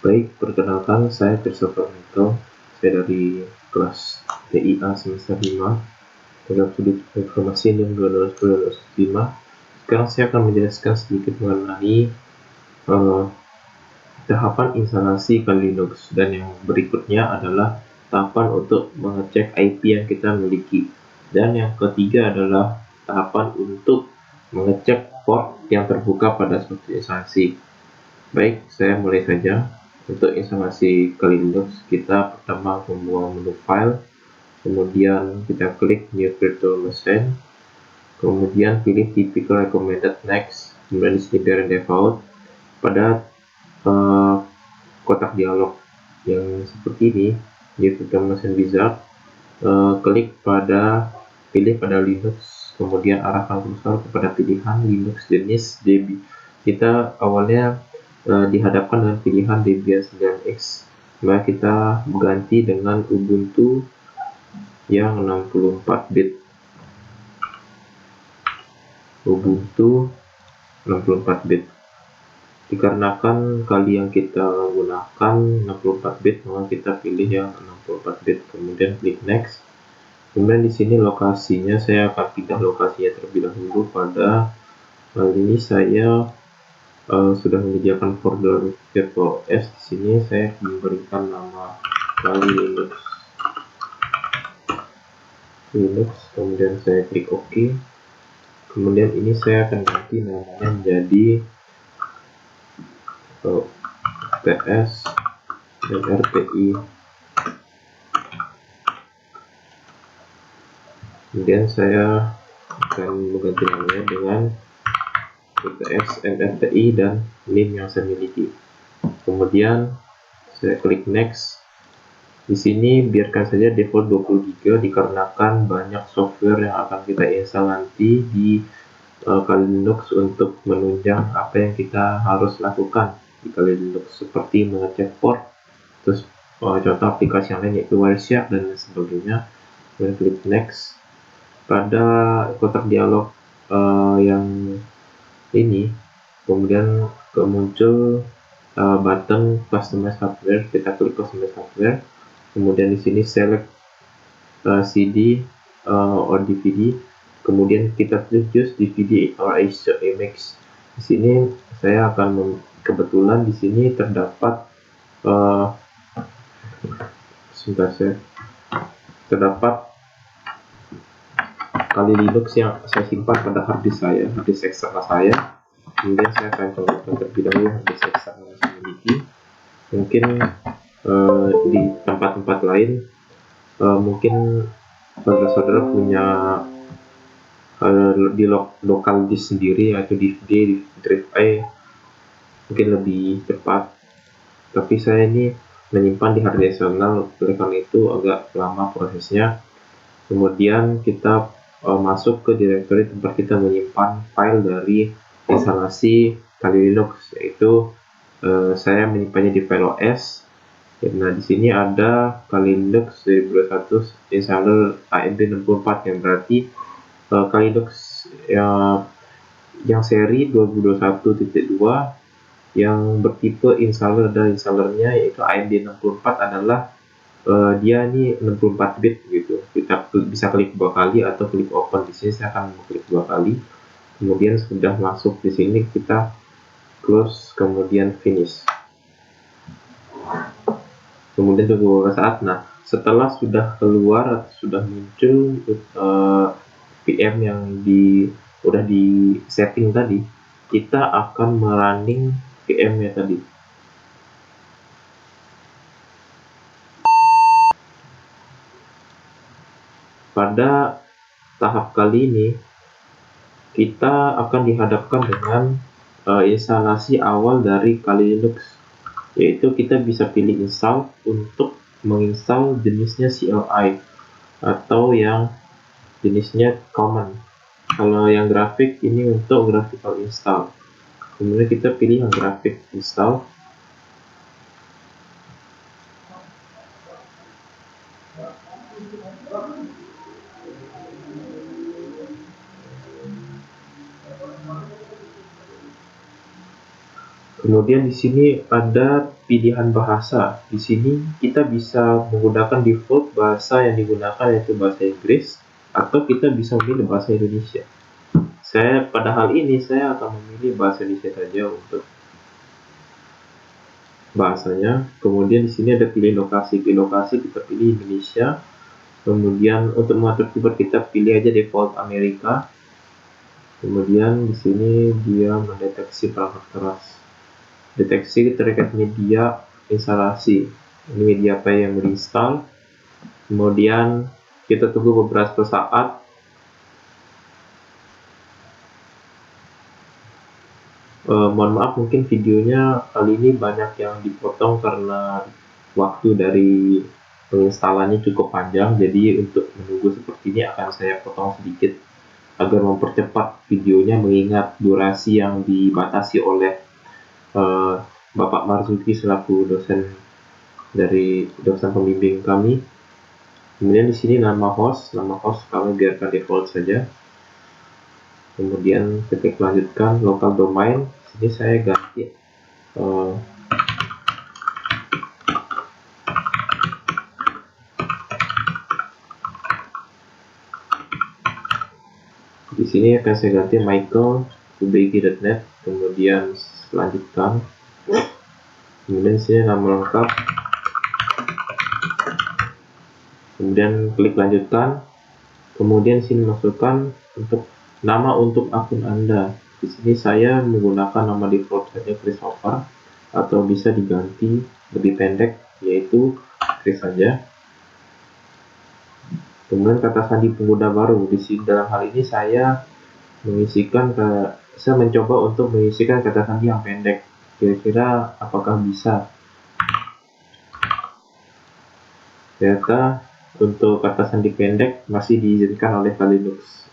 Baik, perkenalkan saya Christopher Mito. Saya dari kelas TIA semester 5 dalam studi informasi NIM 2020-2025. Sekarang saya akan menjelaskan sedikit mengenai tahapan instalasi Kali Linux, dan yang berikutnya adalah tahapan untuk mengecek IP yang kita miliki, dan yang ketiga adalah tahapan untuk mengecek port yang terbuka pada suatu instansi. Baik, saya mulai saja. Untuk instalasi Kali Linux, kita pertama membuka menu file, kemudian kita klik new virtual machine, kemudian pilih typical recommended next, kemudian di sini parent default. Pada kotak dialog yang seperti ini, new virtual machine wizard, pilih pada Linux, kemudian arahkan kursor kepada pilihan Linux jenis DB. Kita awalnya dihadapkan dengan pilihan Debian 9X, maka kita ganti dengan Ubuntu yang 64 bit. Ubuntu 64 bit. Dikarenakan kali yang kita gunakan 64 bit, maka kita pilih yang 64 bit, kemudian klik next. Kemudian di sini lokasinya saya akan pindah lokasinya terlebih dahulu. Pada hal ini saya sudah menyediakan folder virtual.s. Di sini saya memberikan nama Kali Linux, kemudian saya klik OK. Kemudian ini saya akan ganti namanya menjadi PS MRTI. Kemudian saya akan mengganti namanya dengan PS MRTI dan NIM yang saya miliki. Kemudian saya klik next. Di sini biarkan saja default 20 GB dikarenakan banyak software yang akan kita install nanti di Kali Linux untuk menunjang apa yang kita harus lakukan di Kali Linux, seperti mengecek port, terus contoh aplikasi yang lain yaitu Wireshark dan sebagainya. Kemudian klik next. Pada kotak dialog yang ini, kemudian muncul button customize hardware. Kita klik customize hardware, kemudian di sini select CD or DVD, kemudian kita choose DVD or image. Di sini saya akan kebetulan di sini terdapat Kali Linux yang saya simpan pada harddisk eksternal saya. Kemudian saya akan contohkan terlebih dahulu harddisk eksternal yang saya miliki. Mungkin di tempat-tempat lain mungkin saudara-saudara punya di lokal disk sendiri, yaitu DVD, drive A, mungkin lebih cepat. Tapi saya ini menyimpan di harddisk eksternal, oleh karena itu agak lama prosesnya. Kemudian kita masuk ke directory tempat kita menyimpan file dari instalasi Kali Linux, yaitu saya menyimpannya di file OS. Nah, di sini ada Kali Linux 2021 installer AMD64, yang berarti Kali Linux yang seri 2021.2 yang bertipe installer dan installernya yaitu AMD64 adalah dia ini 64 bit gitu. Kita bisa klik 2 kali atau klik open. Di sini saya akan klik 2 kali. Kemudian sudah masuk di sini kita close, kemudian finish. Kemudian tunggu beberapa saat. Nah, setelah sudah keluar atau sudah muncul VM yang udah di setting tadi, kita akan merunning VM-nya tadi. Pada tahap kali ini kita akan dihadapkan dengan instalasi awal dari Kali Linux, yaitu kita bisa pilih install untuk menginstal jenisnya CLI atau yang jenisnya common. Kalau yang grafik ini untuk graphical install. Kemudian kita pilih yang graphic install. Kemudian di sini ada pilihan bahasa. Di sini kita bisa menggunakan default bahasa yang digunakan, yaitu bahasa Inggris, atau kita bisa memilih bahasa Indonesia. Pada hal ini saya akan memilih bahasa Indonesia saja untuk bahasanya. Kemudian di sini ada pilih lokasi. Pilih lokasi kita pilih Indonesia. Kemudian untuk mengatur keyboard kita pilih aja default Amerika. Kemudian di sini dia mendeteksi perangkat keras. Deteksi terkait media instalasi. Ini media apa yang diinstal. Kemudian kita tunggu beberapa saat. Mohon maaf, mungkin videonya kali ini banyak yang dipotong karena waktu dari penginstalannya cukup panjang. Jadi untuk menunggu seperti ini akan saya potong sedikit agar mempercepat videonya, mengingat durasi yang dibatasi oleh Bapak Marzuki selaku dosen pembimbing kami. Kemudian di sini nama host kami biarkan default saja. Kemudian ketik lanjutkan local domain. Ini saya ganti di sini akan saya ganti michael@ubg.net. Kemudian lanjutkan. Kemudian sini nama lengkap. Kemudian klik lanjutkan. Kemudian sini masukkan nama untuk akun Anda. Di sini saya menggunakan nama default saja, Christopher, atau bisa diganti lebih pendek, yaitu Chris saja. Kemudian kata sandi pengguna baru. Di sini dalam hal ini saya mencoba untuk mengisikan kata sandi yang pendek. Kira-kira apakah bisa? Ternyata untuk kata sandi pendek masih diizinkan oleh Linux.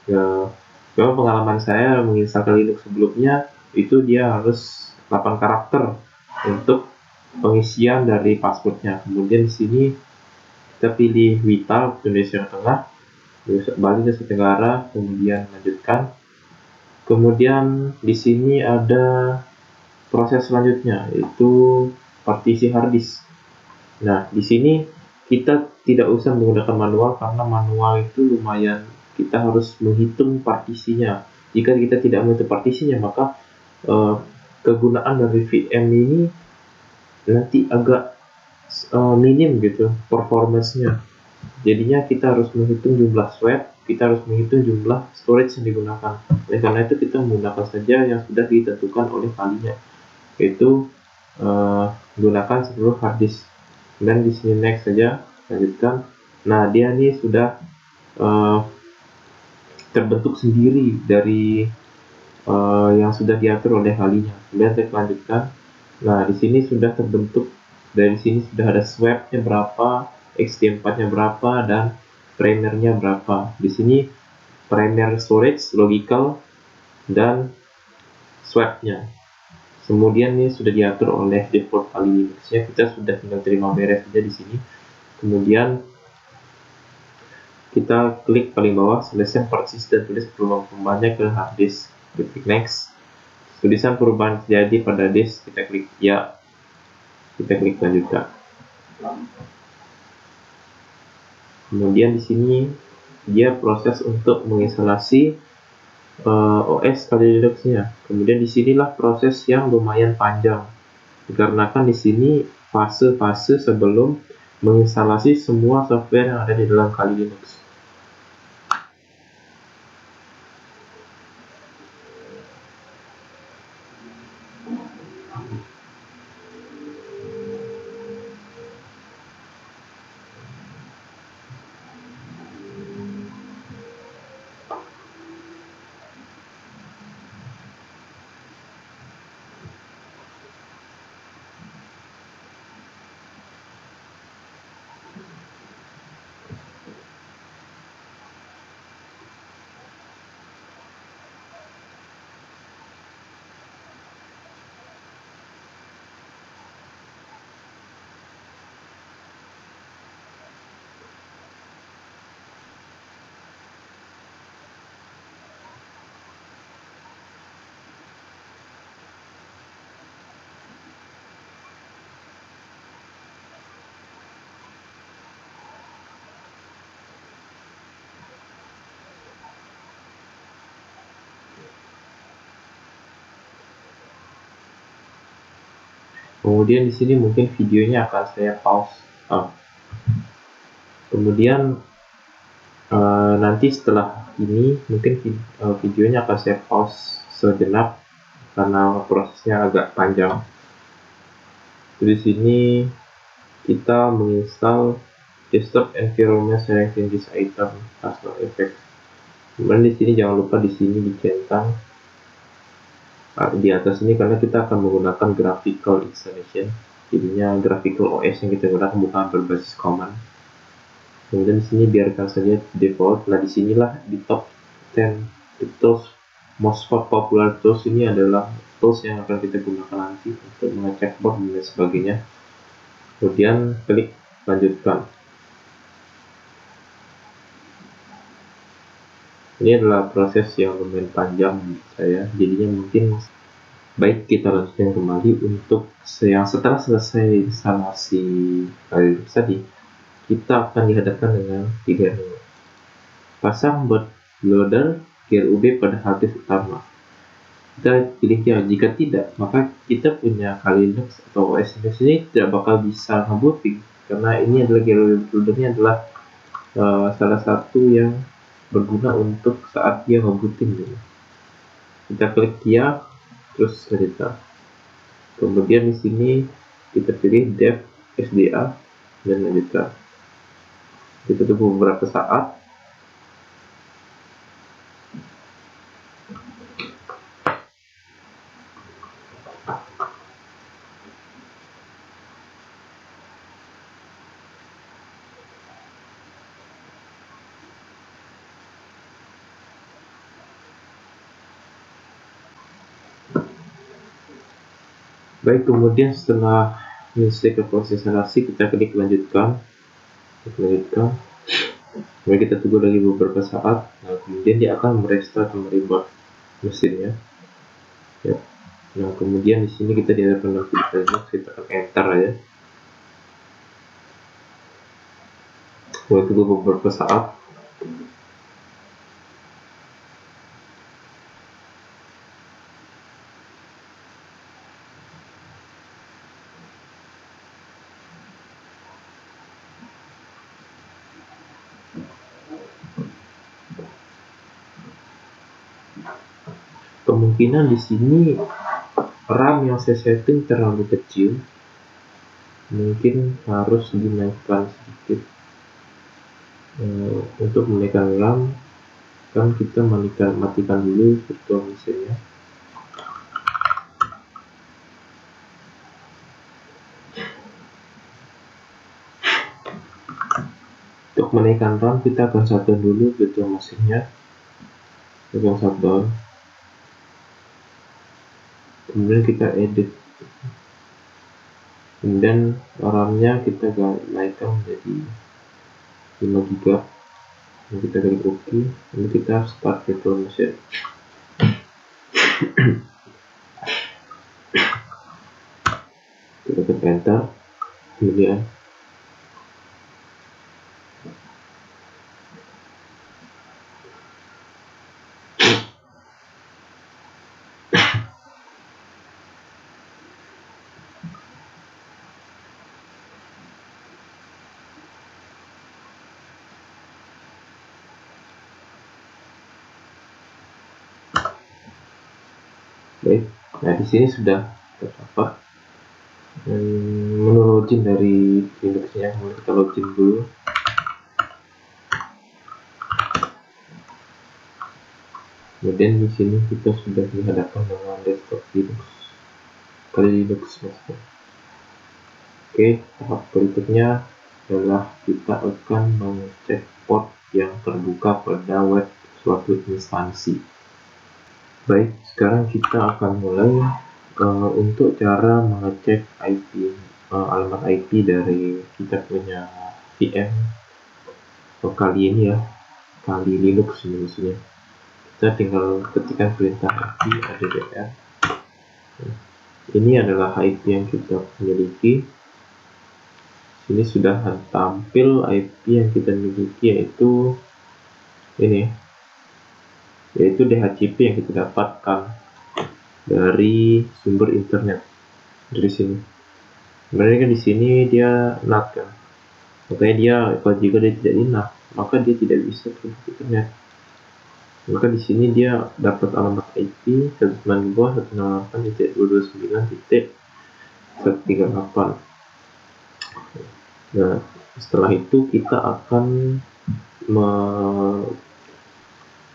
Kalau pengalaman saya menginstal Linux sebelumnya, itu dia harus 8 karakter untuk pengisian dari passwordnya. Kemudian di sini kita pilih Vital, Indonesia Tengah, Bali Nusa Tenggara, kemudian lanjutkan. Kemudian di sini ada proses selanjutnya, yaitu partisi harddisk. Nah, di sini kita tidak usah menggunakan manual, karena manual itu lumayan, kita harus menghitung partisinya. Jika kita tidak menghitung partisinya, maka kegunaan dari VM ini nanti agak minim gitu performance-nya. Jadinya kita harus menghitung jumlah swap, kita harus menghitung jumlah storage yang digunakan. Oleh karena itu kita menggunakan saja yang sudah ditentukan oleh kalinya, yaitu gunakan seluruh harddisk. Dan di sini next saja, lanjutkan. Nah, dia ini sudah terbentuk sendiri dari yang sudah diatur oleh kalinya. Kemudian saya lanjutkan. Nah, di sini sudah terbentuk, dari sini sudah ada swapnya berapa, XT4-nya berapa, dan primernya berapa. Di sini primer storage, logical, dan swapnya. Kemudian ini sudah diatur oleh default kali Linux-nya, kita sudah tinggal terima beres saja di sini. Kemudian kita klik paling bawah selection persist dan tulis perubahan pembahannya ke hard disk. Klik next. Tulisan perubahan terjadi pada disk, kita klik ya. Kita klik lanjutkan. Kemudian di sini dia proses untuk menginstalasi OS Kali Linux-nya. Kemudian disinilah proses yang lumayan panjang, dikarenakan di sini fase-fase sebelum menginstalasi semua software yang ada di dalam Kali Linux. Kemudian di sini mungkin videonya akan saya pause. Kemudian nanti setelah ini mungkin videonya akan saya pause sejenak karena prosesnya agak panjang. Di sini kita menginstal desktop environment selecting this item custom effect. Kemudian di sini jangan lupa di sini dicentang di atas ini karena kita akan menggunakan graphical installation. Jadinya graphical OS yang kita gunakan bukan berbasis command. Kemudian di sini biarkan saja default. Nah disinilah di top 10 the tools most popular tools ini adalah tools yang akan kita gunakan nanti untuk mengecek board dan sebagainya. Kemudian klik lanjutkan. Ini adalah proses yang lumayan panjang menurut saya, jadinya mungkin baik kita lanjutkan kembali untuk yang setelah selesai instalasi tadi, kita akan dihadapkan dengan tiga menu. Pasang bootloader GRUB pada hard disk utama. Kita pilih ya, jika tidak, maka kita punya Kali Linux atau OS Linux ini tidak bakal bisa ngebooting karena ini adalah bootloadernya adalah salah satu yang berguna untuk saat dia ngebooting gitu. Kita klik ya, terus editor. Kemudian di sini kita pilih dev SDA dan lanjutkan. Kita tunggu beberapa saat. Baik, kemudian setelah menyelesaikan proses instalasi, kita klik lanjutkan. Kemudian kita tunggu lagi beberapa saat. Nah, kemudian dia akan merestart kembali mesinnya. Ya. Nah, kemudian di sini kita dihadapkan dengan Linux, kita akan enter aja. Kemudian tunggu beberapa saat. Kemungkinan di sini RAM yang saya setting terlalu kecil, mungkin harus dinaikkan sedikit. Untuk menaikkan RAM, kan kita matikan dulu virtual mesinnya. Untuk menaikkan RAM, kita akan shutdown dulu virtual mesinnya. Kita shutdown. Kemudian kita edit. Kemudian RAM-nya kita naikkan menjadi 5 GB. Lalu kita klik OK. Lalu kita start virtual machine. Kita klik enter. Kemudian baik, nah di sini sudah terdapat menu login dari Linux-nya. Kita login dulu. Kemudian di sini kita sudah dihadapkan dengan desktop Linux, Kali Linux maksudnya. Oke, tahap berikutnya adalah kita akan mengecek port yang terbuka pada web suatu instansi. Baik, sekarang kita akan mulai untuk cara mengecek IP, alamat IP dari kita punya VM kali ini ya, Kali Linux ini maksudnya. Kita tinggal ketikkan perintah IP addr. Ini adalah IP yang kita miliki. Ini sudah tampil IP yang kita miliki, yaitu ini, yaitu DHCP yang kita dapatkan dari sumber internet dari sini. Sebenarnya kan di sini dia NAT kan, makanya dia kalau jika dia tidak NAT maka dia tidak bisa terhubung ke internet. Maka di sini dia dapat alamat IP 192.168.229.138. Nah, setelah itu kita akan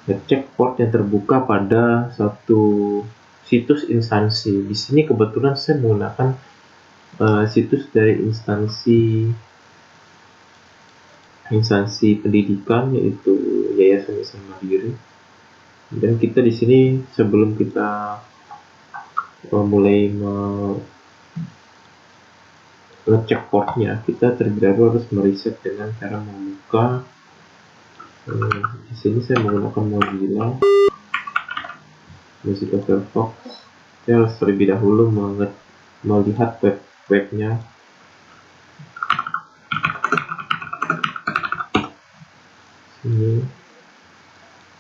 ngecek port yang terbuka pada satu situs instansi. Di sini kebetulan saya menggunakan situs dari instansi pendidikan, yaitu Yayasan Islam Mandiri. Dan kita di sini sebelum kita mulai ngecek portnya, kita terlebih dahulu harus meriset dengan cara membuka. Di sini saya menggunakan Mozilla Firefox. Saya harus terlebih dahulu melihat webnya.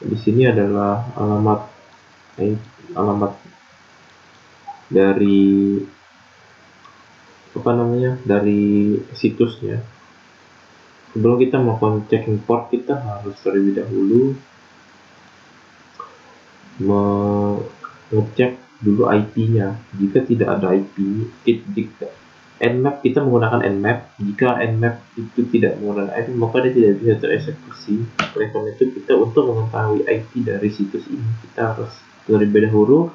Di sini adalah alamat dari dari situsnya. Sebelum kita melakukan check import, kita harus terlebih dahulu mengecek dulu IP-nya. Jika tidak ada IP, Nmap, kita menggunakan Nmap. Jika Nmap itu tidak menggunakan IP, maka dia tidak bisa tereksekusi. Oleh karena itu, kita untuk mengetahui IP dari situs ini, kita harus terlebih dahulu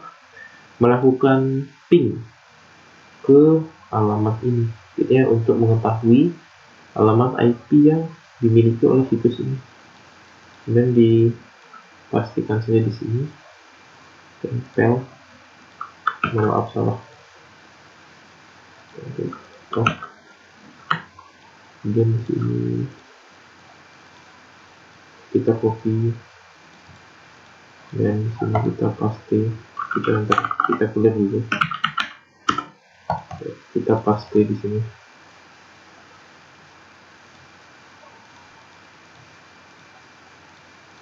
melakukan ping ke alamat ini. Jadi untuk mengetahui alamat IP yang dimiliki oleh situs ini. Kemudian dipastikan saja di sini tempel. Maaf, salah. Kemudian di sini kita copy dan di sini kita paste. Kita clear dulu. Kita paste di sini.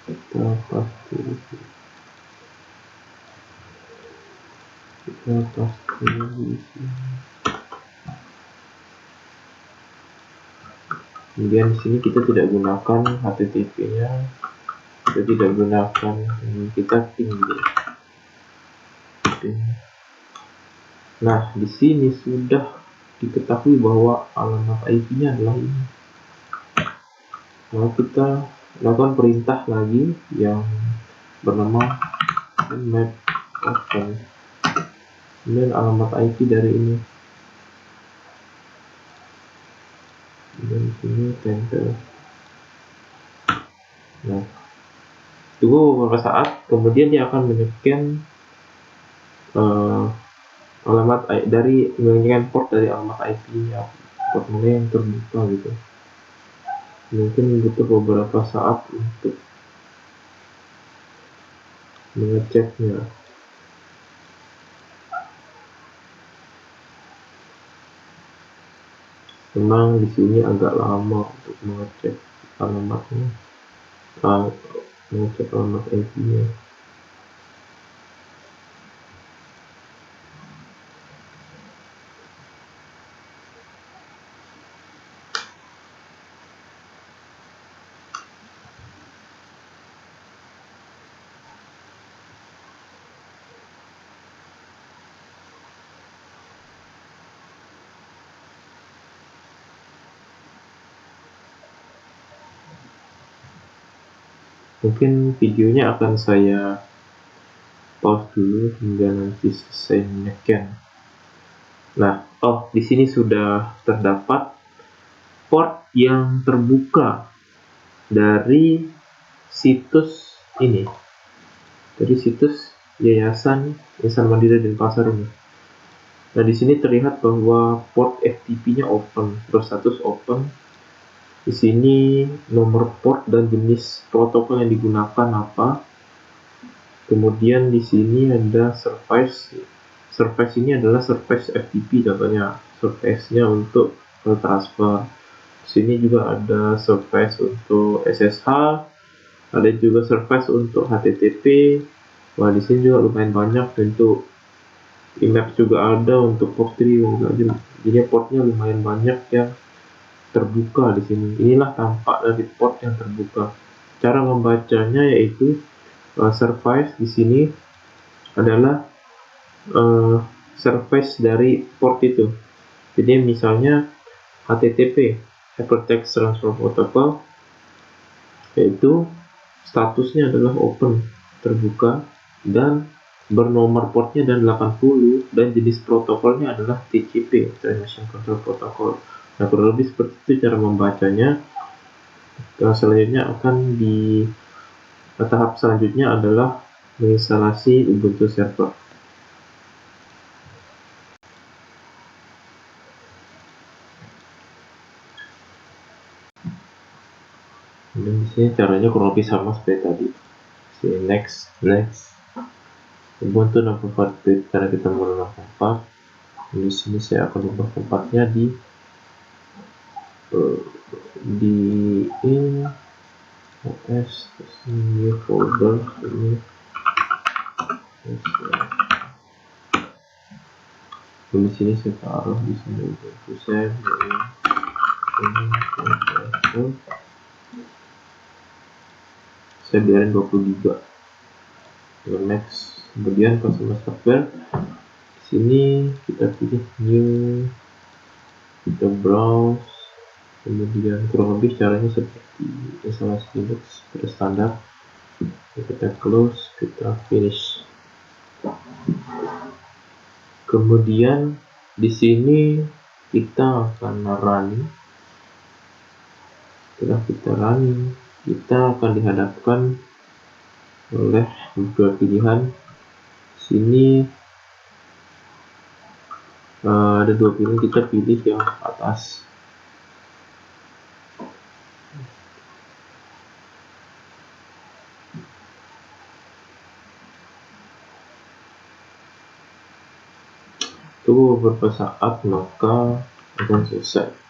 Kita paste di sini. Kemudian di sini kita tidak gunakan HTTP-nya, kita tidak gunakan kita ping dulu. Nah, di sini sudah diketahui bahwa alamat IP-nya adalah ini. Lalu kita lakukan perintah lagi yang bernama nmap open. Kemudian alamat IP dari ini. Dan di sini tempel. Nah, tunggu beberapa saat, kemudian dia akan menycan alamat dari menginginkan port dari alamat IP-nya, port mana yang terbuka gitu. Mungkin butuh beberapa saat untuk mengeceknya. Memang di sini agak lama untuk mengecek alamatnya, mengecek alamat IP-nya. Mungkin videonya akan saya pause dulu hingga nanti selesai menycan. Nah, di sini sudah terdapat port yang terbuka dari situs ini, dari situs Yayasan Islam Mandiri Denpasar ini. Nah, di sini terlihat bahwa port FTP-nya open, berstatus open. Di sini nomor port dan jenis protokol yang digunakan apa. Kemudian di sini ada service. Service ini adalah service FTP, contohnya service-nya untuk transfer. Di sini juga ada service untuk SSH, ada juga service untuk HTTP. Wah, di sini juga lumayan banyak untuk Emacs juga ada untuk port 3 juga, jadi portnya lumayan banyak yang terbuka di sini. Inilah tampak dari port yang terbuka. Cara membacanya yaitu surface di sini adalah surface dari port itu. Jadi misalnya HTTP Hypertext Transfer Protocol, yaitu statusnya adalah open, terbuka, dan bernomor portnya dan 80, dan jenis protokolnya adalah TCP, Transaction Control Protocol. Nah, kurang lebih seperti itu cara membacanya. Selanjutnya akan di tahap selanjutnya adalah menginstalasi Ubuntu Server. Dan di sini caranya kurang lebih sama seperti tadi. Sini next. Ubuntu 64-bit karena kita mau 64. Di sini saya akan ubah tempatnya di in OS, new folder ini. Di sini saya taruh di sini Ubuntu saya biarin 20 GB. Next, kemudian customer software. Sini kita pilih new, kita browse, kemudian kurang lebih caranya seperti instalasi Linux pada standar. Kita close, kita finish. Kemudian di sini kita akan running. Setelah kita running, kita akan dihadapkan oleh beberapa pilihan. Sini ada dua pilihan, kita pilih yang atas. Tunggu beberapa saat maka akan selesai.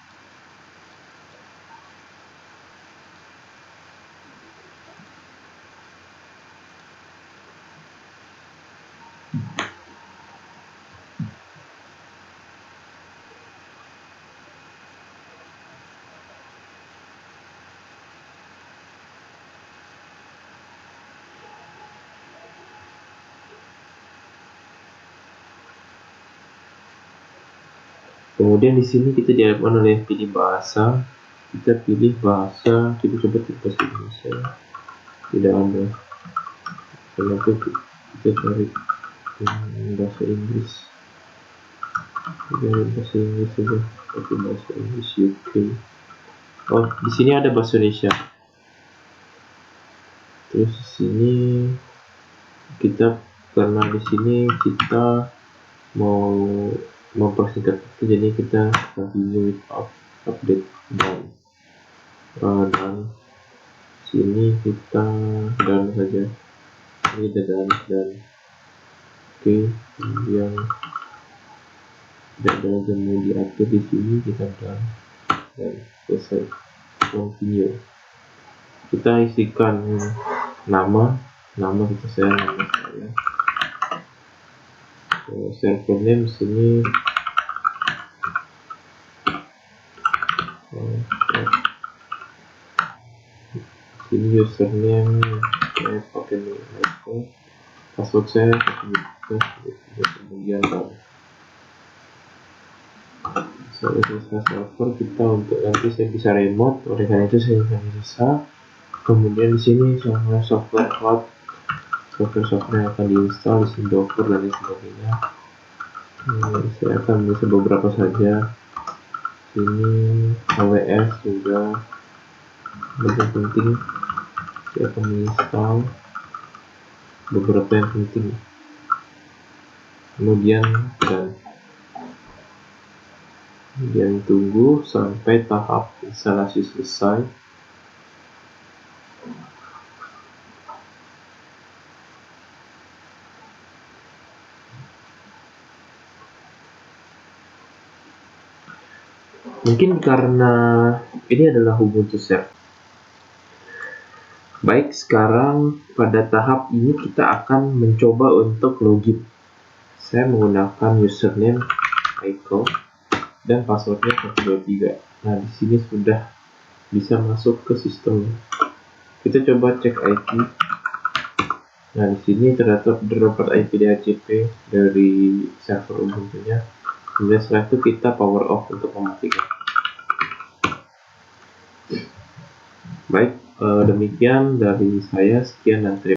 Kemudian di sini kita dihadapkan oleh pilih bahasa. Kita pilih bahasa, kita coba bahasa Indonesia. Tidak ada. Kenapa kita cari bahasa Inggris? Tidak bahasa Inggris saja, tapi bahasa Inggris UK. Oh, di sini ada bahasa Indonesia. Terus di sini kita, karena di sini kita mau mempersingkat itu, jadi kita continue with update dan sini kita dan saja, ini dan oke. Kemudian tidak ada lagi mau diatur di sini, kita dan selesai, continue. Kita isikan nama kita, nama saya. Server name sini username saya pakai Microsoft, password saya kemudian saya selesai server kita. Untuk nanti saya bisa remote, oleh karena itu saya bisa. Kemudian di sini software cloud, software yang akan diinstal di sini, Docker dan lain sebagainya. Saya akan bisa beberapa saja. Ini AWS juga lebih penting, saya akan menginstal beberapa yang penting. Kemudian tunggu sampai tahap instalasi selesai. Mungkin karena ini adalah Ubuntu Server. Baik, sekarang pada tahap ini kita akan mencoba untuk login. saya menggunakan username Michael dan passwordnya 123. Nah, di sini sudah bisa masuk ke sistem. Kita coba cek IP. Nah, di sini terdapat IP DHCP dari server Ubuntu-nya. Kemudian setelah itu kita power off untuk mematikan. Baik, demikian dari saya. Sekian dan terima kasih.